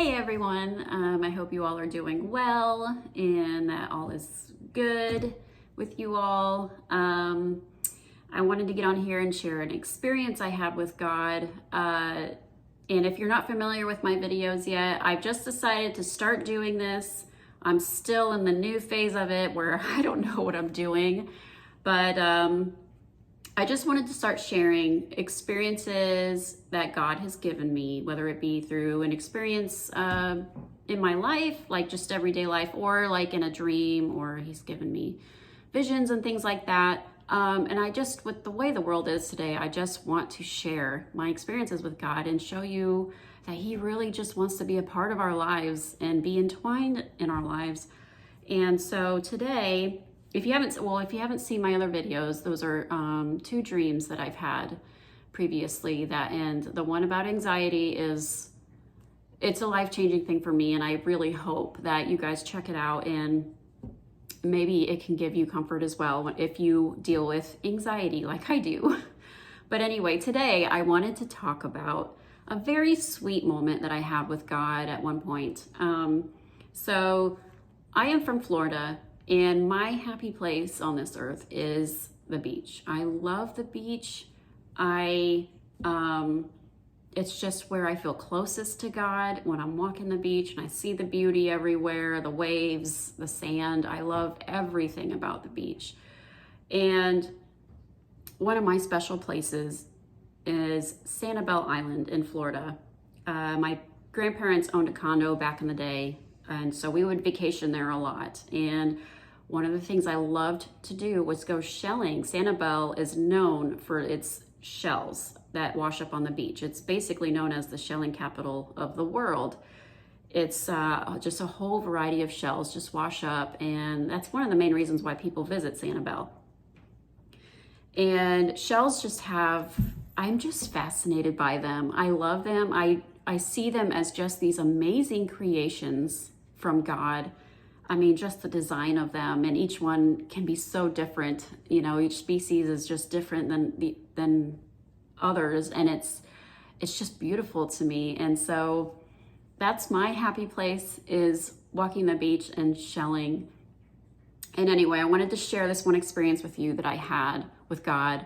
Hey everyone, I hope you all are doing well and that all is good with you all. I wanted to get on here and share an experience I had with God. And if you're not familiar with my videos yet, I've just decided to start doing this. I'm still in the new phase of it where I don't know what I'm doing, but I just wanted to start sharing experiences that God has given me, whether it be through an experience in my life, like just everyday life, or like in a dream, or He's given me visions and things like that. And I just, with the way the world is today, I just want to share my experiences with God and show you that He really just wants to be a part of our lives and be entwined in our lives. And so today, if you haven't seen my other videos, those are two dreams that I've had previously. And the one about anxiety it's a life-changing thing for me, and I really hope that you guys check it out and maybe it can give you comfort as well if you deal with anxiety like I do. But anyway, today I wanted to talk about a very sweet moment that I had with God at one point. So I am from Florida, and my happy place on this earth is the beach. I love the beach. It's just where I feel closest to God, when I'm walking the beach and I see the beauty everywhere, the waves, the sand. I love everything about the beach. And one of my special places is Sanibel Island in Florida. My grandparents owned a condo back in the day, and so we would vacation there a lot. And one of the things I loved to do was go shelling. Sanibel is known for its shells that wash up on the beach. It's basically known as the shelling capital of the world. It's just a whole variety of shells just wash up, and that's one of the main reasons why people visit Sanibel. And shells I'm just fascinated by them. I love them. I see them as just these amazing creations from God. I mean, just the design of them, and each one can be so different. You know, each species is just different than others, and it's just beautiful to me. And so that's my happy place, is walking the beach and shelling. And anyway, I wanted to share this one experience with you that I had with God.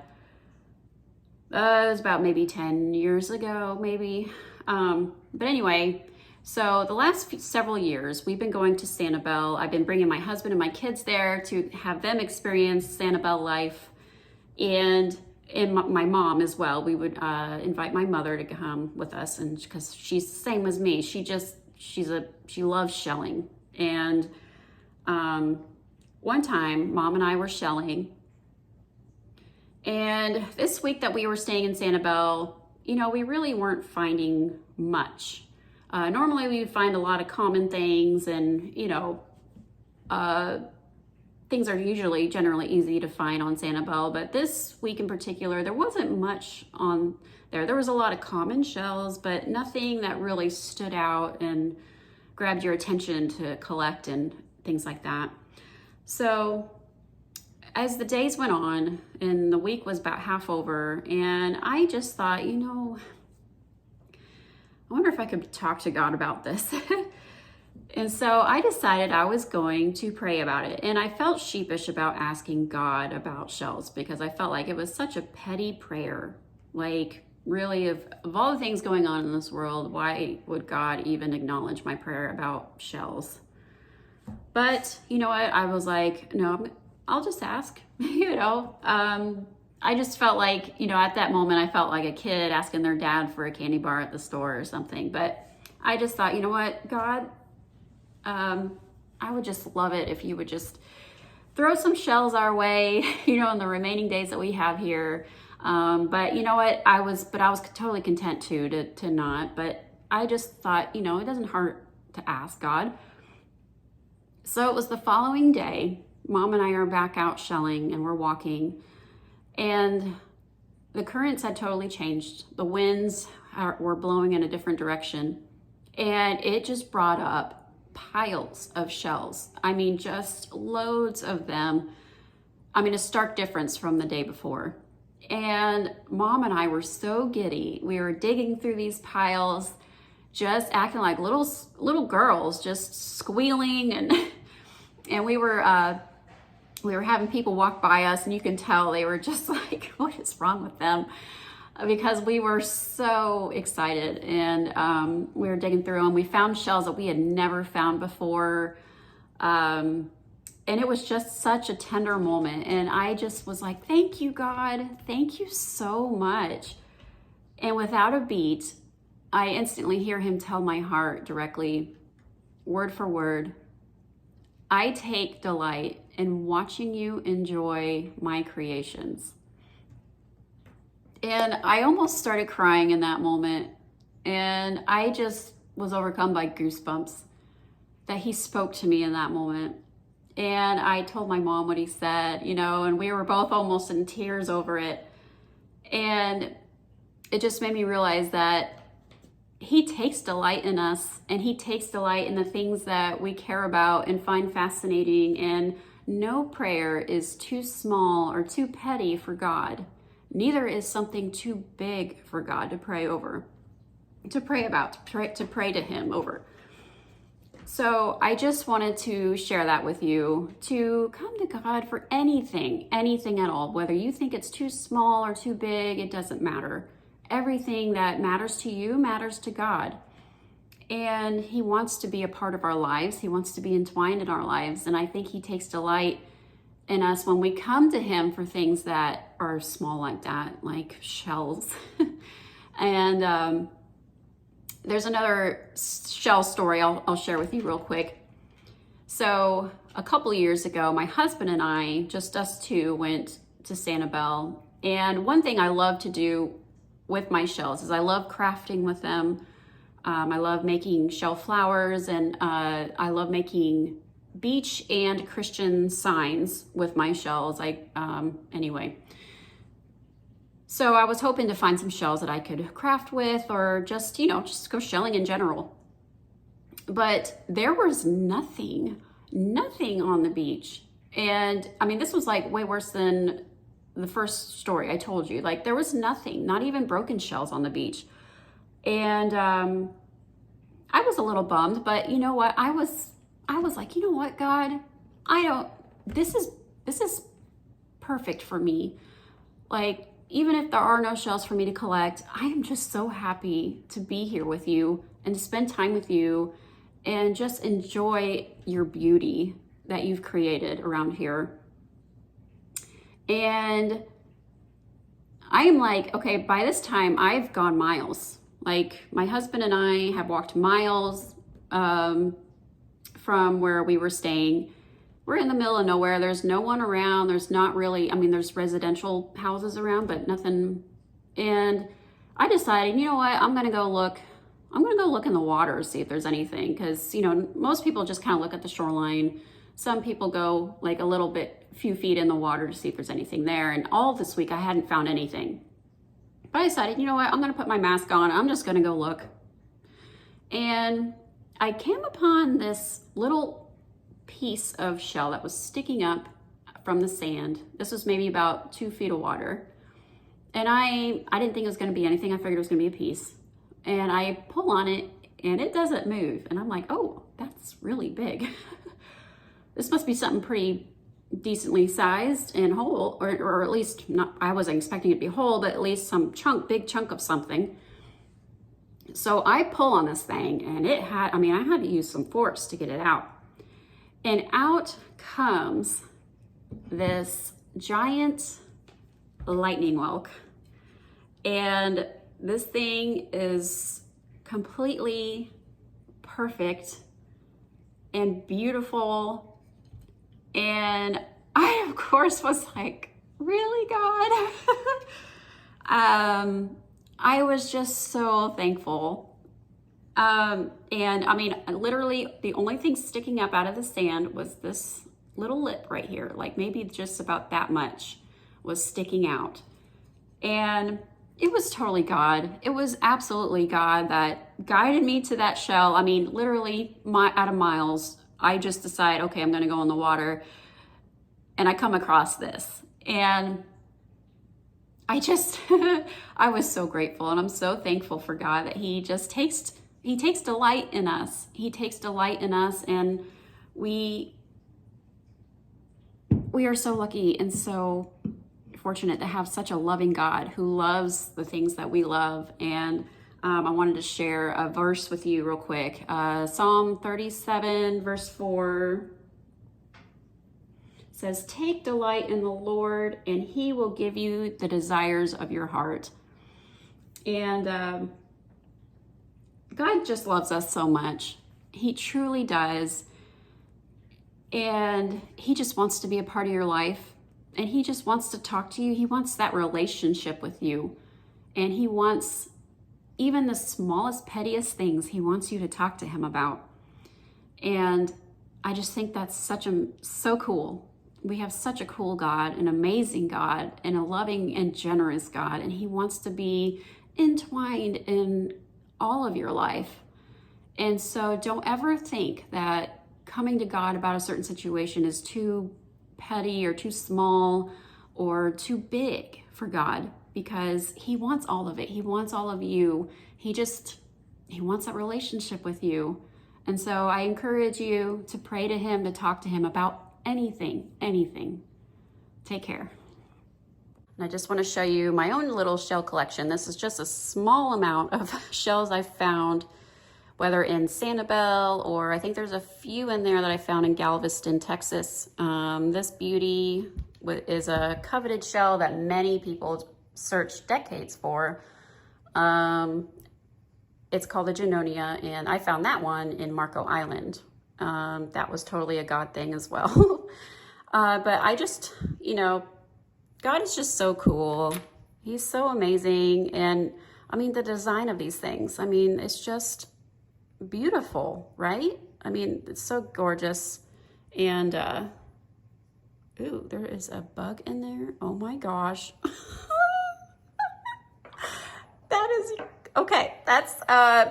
It was about maybe 10 years ago, maybe. But anyway, so the last several years, we've been going to Sanibel. I've been bringing my husband and my kids there to have them experience Sanibel life, and my mom as well. We would invite my mother to come with us, and because she's the same as me, she loves shelling. And one time, Mom and I were shelling, and this week that we were staying in Sanibel, we really weren't finding much. Normally we would find a lot of common things, and things are generally easy to find on Sanibel, but this week in particular, there wasn't much on there. There was a lot of common shells, but nothing that really stood out and grabbed your attention to collect and things like that. So as the days went on and the week was about half over, and I just thought, I wonder if I could talk to God about this. And so I decided I was going to pray about it. And I felt sheepish about asking God about shells because I felt like it was such a petty prayer. Like, really, of all the things going on in this world, why would God even acknowledge my prayer about shells? But you know what? I was like, no, I'll just ask. I just felt like, at that moment, I felt like a kid asking their dad for a candy bar at the store or something. But I just thought, you know what, God, I would just love it if you would just throw some shells our way, in the remaining days that we have here. But you know what, I was totally content to not. But I just thought, it doesn't hurt to ask God. So it was the following day. Mom and I are back out shelling, and we're walking. And the currents had totally changed. The winds were blowing in a different direction. And it just brought up piles of shells. I mean, just loads of them. I mean, a stark difference from the day before. And Mom and I were so giddy. We were digging through these piles, just acting like little girls, just squealing, and we were having people walk by us, and you can tell they were just like, what is wrong with them? Because we were so excited, and we were digging through and we found shells that we had never found before. And it was just such a tender moment. And I just was like, thank you, God. Thank you so much. And without a beat, I instantly hear him tell my heart directly, word for word, I take delight in watching you enjoy my creations. And I almost started crying in that moment. And I just was overcome by goosebumps that he spoke to me in that moment. And I told my mom what he said, and we were both almost in tears over it. And it just made me realize that he takes delight in us, and he takes delight in the things that we care about and find fascinating. And no prayer is too small or too petty for God. Neither is something too big for God to pray over, to pray about, to pray to him over. So I just wanted to share that with you, to come to God for anything at all. Whether you think it's too small or too big, it doesn't matter. Everything that matters to you matters to God. And he wants to be a part of our lives. He wants to be entwined in our lives. And I think he takes delight in us when we come to him for things that are small like that, like shells. And there's another shell story I'll share with you real quick. So a couple of years ago, my husband and I, just us two, went to Sanibel. And one thing I love to do with my shells is I love crafting with them. I love making shell flowers, and I love making beach and Christian signs with my shells. Anyway. So I was hoping to find some shells that I could craft with, or just go shelling in general. But there was nothing on the beach. And I mean, this was like way worse than the first story I told you. Like, there was nothing, not even broken shells on the beach. And I was a little bummed, but you know what? I was like, you know what, God? This is perfect for me. Like, even if there are no shells for me to collect, I am just so happy to be here with you and to spend time with you and just enjoy your beauty that you've created around here. And I am like, okay, by this time I've gone miles. Like, my husband and I have walked miles from where we were staying. We're in the middle of nowhere. There's no one around. There's not really, there's residential houses around, but nothing. And I decided, you know what? I'm going to go look in the water, see if there's anything. Cause most people just kind of look at the shoreline. Some people go like few feet in the water to see if there's anything there. And all this week I hadn't found anything. But I decided, you know what? I'm going to put my mask on. I'm just going to go look. And I came upon this little piece of shell that was sticking up from the sand. This was maybe about 2 feet of water. And I didn't think it was going to be anything. I figured it was going to be a piece. And I pull on it and it doesn't move. And I'm like, oh, that's really big. This must be something pretty decently sized and whole, or at least not, I wasn't expecting it to be whole, but at least some big chunk of something. So I pull on this thing, and I had to use some force to get it out. And out comes this giant lightning whelk. And this thing is completely perfect and beautiful. And I, of course, was like, really, God? I was just so thankful. Literally the only thing sticking up out of the sand was this little lip right here, like maybe just about that much was sticking out. And it was totally God. It was absolutely God that guided me to that shell. Literally out of miles, I just decide, okay, I'm going to go in the water, and I come across this. And I was so grateful, and I'm so thankful for God that he just takes He takes delight in us. He takes delight in us, and we are so lucky and so fortunate to have such a loving God who loves the things that we love. And I wanted to share a verse with you real quick. Psalm 37, verse 4 says, "Take delight in the Lord, and he will give you the desires of your heart." And God just loves us so much. He truly does. And he just wants to be a part of your life. And he just wants to talk to you. He wants that relationship with you. And he wants even the smallest, pettiest things, he wants you to talk to him about. And I just think that's so cool. We have such a cool God, an amazing God, and a loving and generous God. And he wants to be entwined in all of your life. And so don't ever think that coming to God about a certain situation is too petty or too small or too big for God, because he wants all of it. He wants all of you. He wants that relationship with you. And so I encourage you to pray to him, to talk to him about anything. Take care. And I just want to show you my own little shell collection. This is just a small amount of shells I found, whether in Sanibel, or I think there's a few in there that I found in Galveston, Texas. This beauty is a coveted shell that many people searched decades for. It's called a Junonia, and I found that one in Marco Island. That was totally a God thing as well. But I just, God is just so cool. He's so amazing. And I mean, the design of these things, it's just beautiful, right? It's so gorgeous. And ooh, there is a bug in there. Oh my gosh. That is okay. That's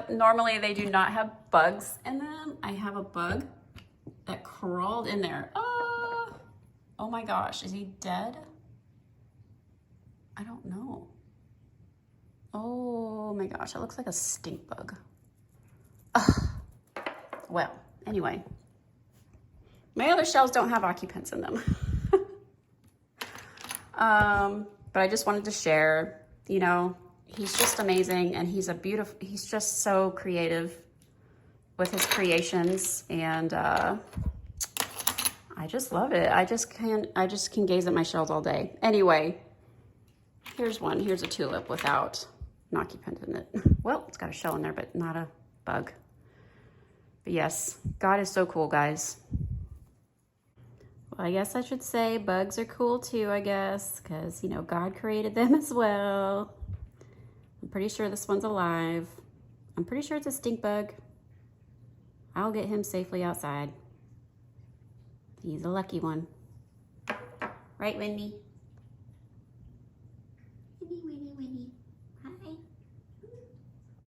normally they do not have bugs in them. I have a bug that crawled in there. Oh my gosh, is he dead? I don't know. Oh my gosh, it looks like a stink bug. Well, anyway, my other shells don't have occupants in them. But I just wanted to share, he's just amazing, and he's just so creative with his creations, and I just love it. I just can gaze at my shells all day. Anyway, here's one. Here's a tulip without an occupant in it. Well, it's got a shell in there, but not a bug. But yes, God is so cool, guys. Well, I guess I should say bugs are cool too, I guess, because, God created them as well. I'm pretty sure this one's alive. I'm pretty sure it's a stink bug. I'll get him safely outside. He's a lucky one. Right, Wendy?